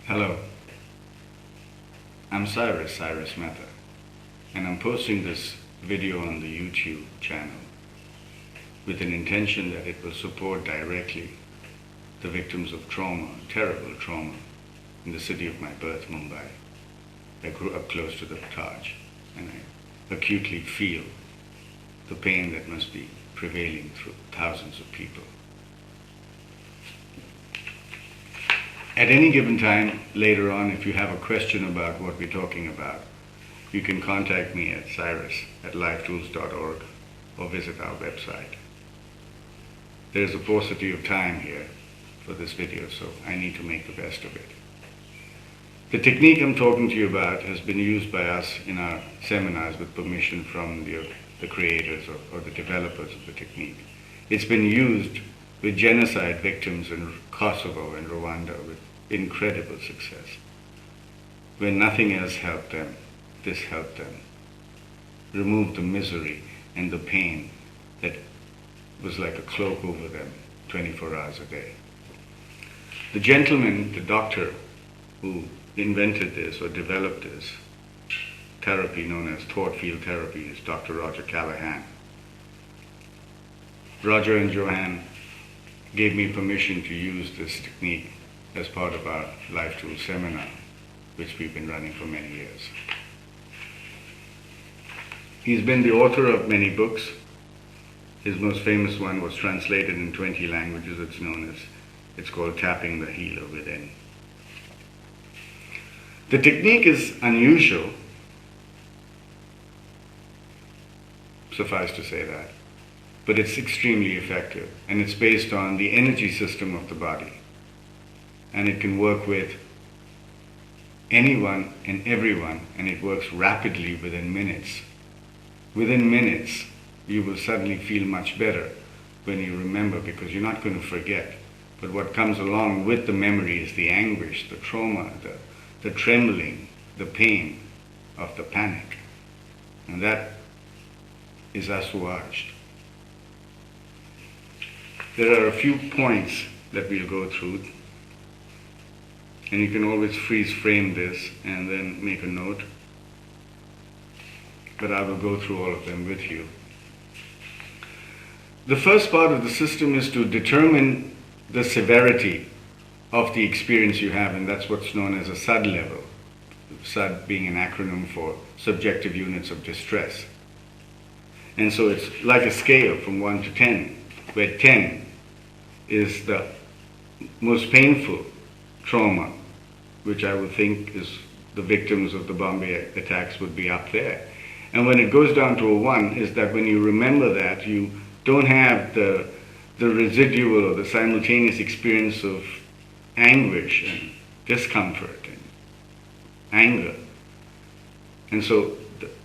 Hello, I'm Cyrus Mehta, and I'm posting this video on the YouTube channel with an intention that it will support directly the victims of trauma, terrible trauma, in the city of my birth, Mumbai. I grew up close to the Taj, and I acutely feel the pain that must be prevailing through thousands of people. At any given time later on, if you have a question about what we're talking about, you can contact me at cyrus@lifetools.org or visit our website. There's a paucity of time here for this video, so I need to make the best of it. The technique I'm talking to you about has been used by us in our seminars with permission from the creators or the developers of the technique. It's been used with genocide victims in Kosovo and Rwanda with incredible success. When nothing else helped them, this helped them. Removed the misery and the pain that was like a cloak over them 24 hours a day. The gentleman, the doctor who invented this or developed this therapy known as thought field therapy is Dr. Roger Callahan. Roger and Joanne gave me permission to use this technique as part of our Life Tools seminar, which we've been running for many years. He's been the author of many books. His most famous one was translated in 20 languages. It's called Tapping the Healer Within. The technique is unusual, suffice to say that, but it's extremely effective, and it's based on the energy system of the body. And it can work with anyone and everyone, and it works rapidly within minutes. Within minutes, you will suddenly feel much better when you remember, because you're not going to forget. But what comes along with the memory is the anguish, the trauma, the trembling, the pain of the panic. And that is assuaged. There are a few points that we'll go through, and you can always freeze frame this and then make a note, but I will go through all of them with you. The first part of the system is to determine the severity of the experience you have, and that's what's known as a SUD level. SUD being an acronym for Subjective Units of Distress. And so it's like a scale from 1 to 10, where 10 is the most painful trauma, which I would think is the victims of the Mumbai Attacks would be up there. And when it goes down to a 1, is that when you remember that, you don't have the residual or the simultaneous experience of anguish and discomfort and anger. And so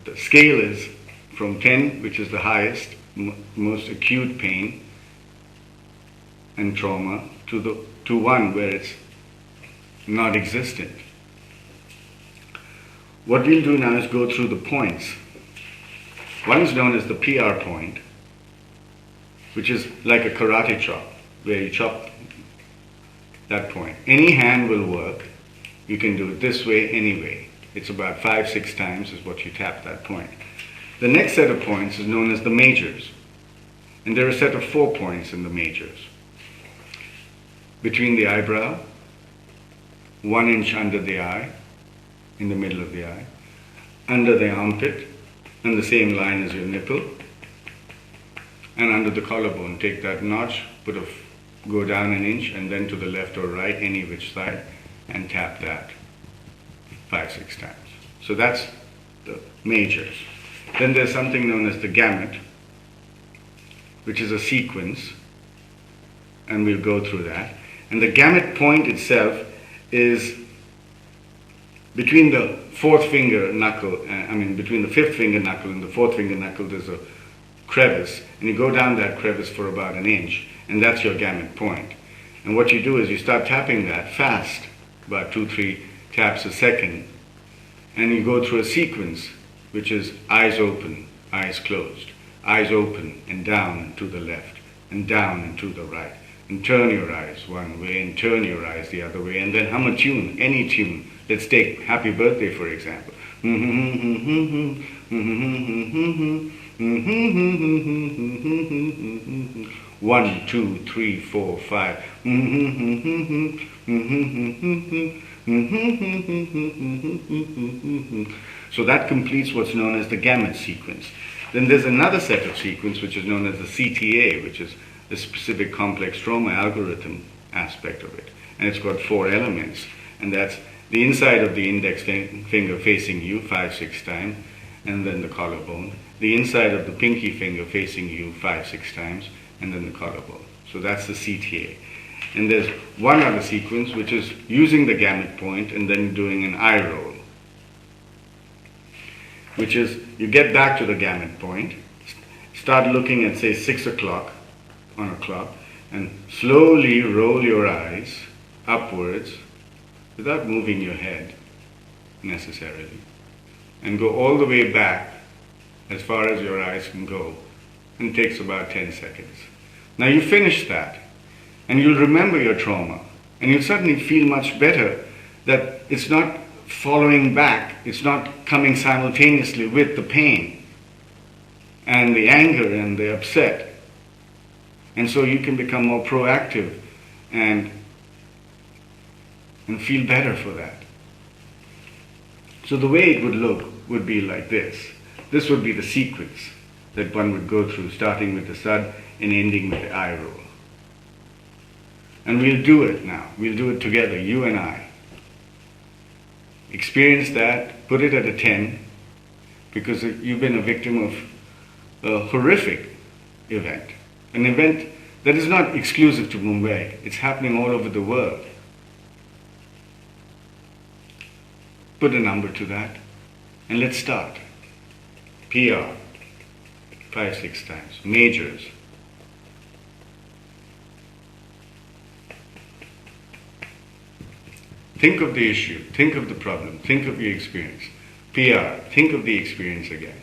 the scale is from 10, which is the highest, most acute pain and trauma, to 1, where it's not existent. What we'll do now is go through the points. One is known as the PR point, which is like a karate chop, where you chop that point. Any hand will work. You can do it this way, anyway. It's about 5-6 times is what you tap that point. The next set of points is known as the majors. And there are a set of 4 points in the majors. Between the eyebrow, 1 inch under the eye, in the middle of the eye, under the armpit, and the same line as your nipple, and under the collarbone. Take that notch, go down 1 inch, and then to the left or right, any which side, and tap that 5-6 times. So that's the majors. Then there's something known as the gamut, which is a sequence, and we'll go through that. And the gamut point itself is between the fourth finger knuckle, between the fifth finger knuckle and the fourth finger knuckle, there's a crevice, and you go down that crevice for about 1 inch, and that's your gamut point. And what you do is you start tapping that fast, about 2-3 taps a second, and you go through a sequence, which is eyes open, eyes closed, eyes open, and down and to the left, and down and to the right. and turn your eyes one way and turn your eyes the other way, and then hum a tune, any tune. Let's take Happy Birthday, for example. 1, 2, 3, 4, 5. So that completes what's known as the gamut sequence. Then there's another set of sequence which is known as the CTA, which is the specific complex trauma algorithm aspect of it. And it's got 4 elements. And that's the inside of the index finger facing you 5, 6 times, and then the collarbone. The inside of the pinky finger facing you 5, 6 times, and then the collarbone. So that's the CTA. And there's one other sequence which is using the gamut point and then doing an eye roll, which is you get back to the gamut point, start looking at, say, 6 o'clock on a clock, and slowly roll your eyes upwards without moving your head necessarily, and go all the way back as far as your eyes can go, and it takes about 10 seconds. Now you finish that, and you'll remember your trauma, and you'll suddenly feel much better that it's not following back, it's not coming simultaneously with the pain and the anger and the upset. And so you can become more proactive and feel better for that. So the way it would look would be like this. This would be the sequence that one would go through, starting with the sud and ending with the eye roll. And we'll do it now. We'll do it together, you and I. Experience that, put it at a 10, because you've been a victim of a horrific event. An event that is not exclusive to Mumbai. It's happening all over the world. Put a number to that, and let's start. PR, 5, 6 times. Majors. Think of the issue, think of the problem, think of your experience. PR, think of the experience again.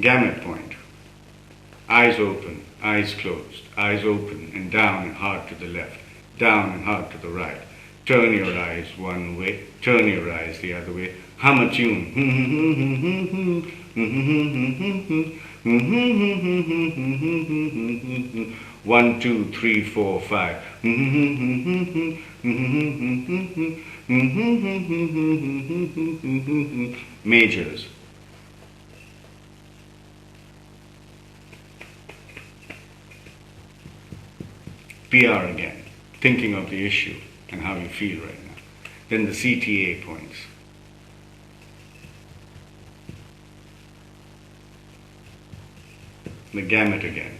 Gamut point. Eyes open, eyes closed, eyes open and down and hard to the left, down and hard to the right. Turn your eyes one way, turn your eyes the other way. Hum a tune. 1, 2, 3, 4, 5. Majors. PR again, thinking of the issue and how you feel right now. Then the CTA points. The gamut again.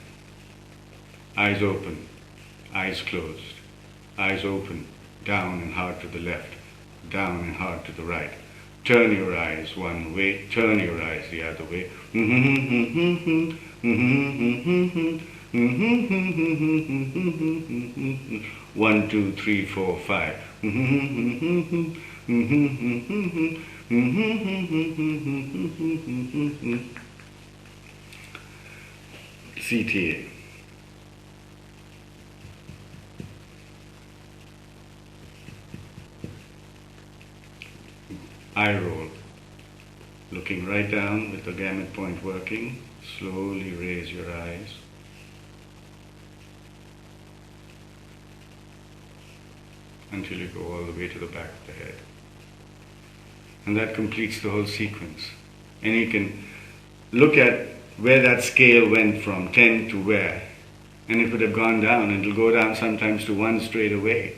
Eyes open, eyes closed, eyes open, down and hard to the left, down and hard to the right. Turn your eyes one way, turn your eyes the other way. 1, 2, 3, 4, 5. CTA. Eye roll. Looking right down with the gamut point working. Slowly raise your eyes. Until you go all the way to the back of the head. And that completes the whole sequence. And you can look at where that scale went from 10 to where. And if it had gone down, it'll go down sometimes to 1 straight away.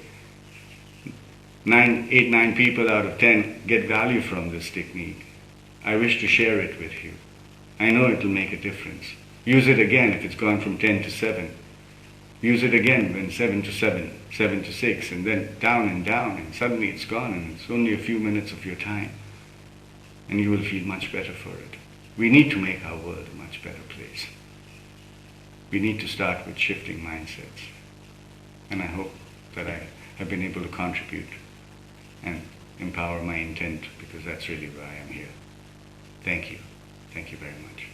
8, 9 people out of 10 get value from this technique. I wish to share it with you. I know it will make a difference. Use it again if it's gone from 10 to 7. Use it again when 7 to 7, 7 to 6, and then down, and suddenly it's gone, and it's only a few minutes of your time. And you will feel much better for it. We need to make our world a much better place. We need to start with shifting mindsets. And I hope that I have been able to contribute and empower my intent, because that's really why I'm here. Thank you. Thank you very much.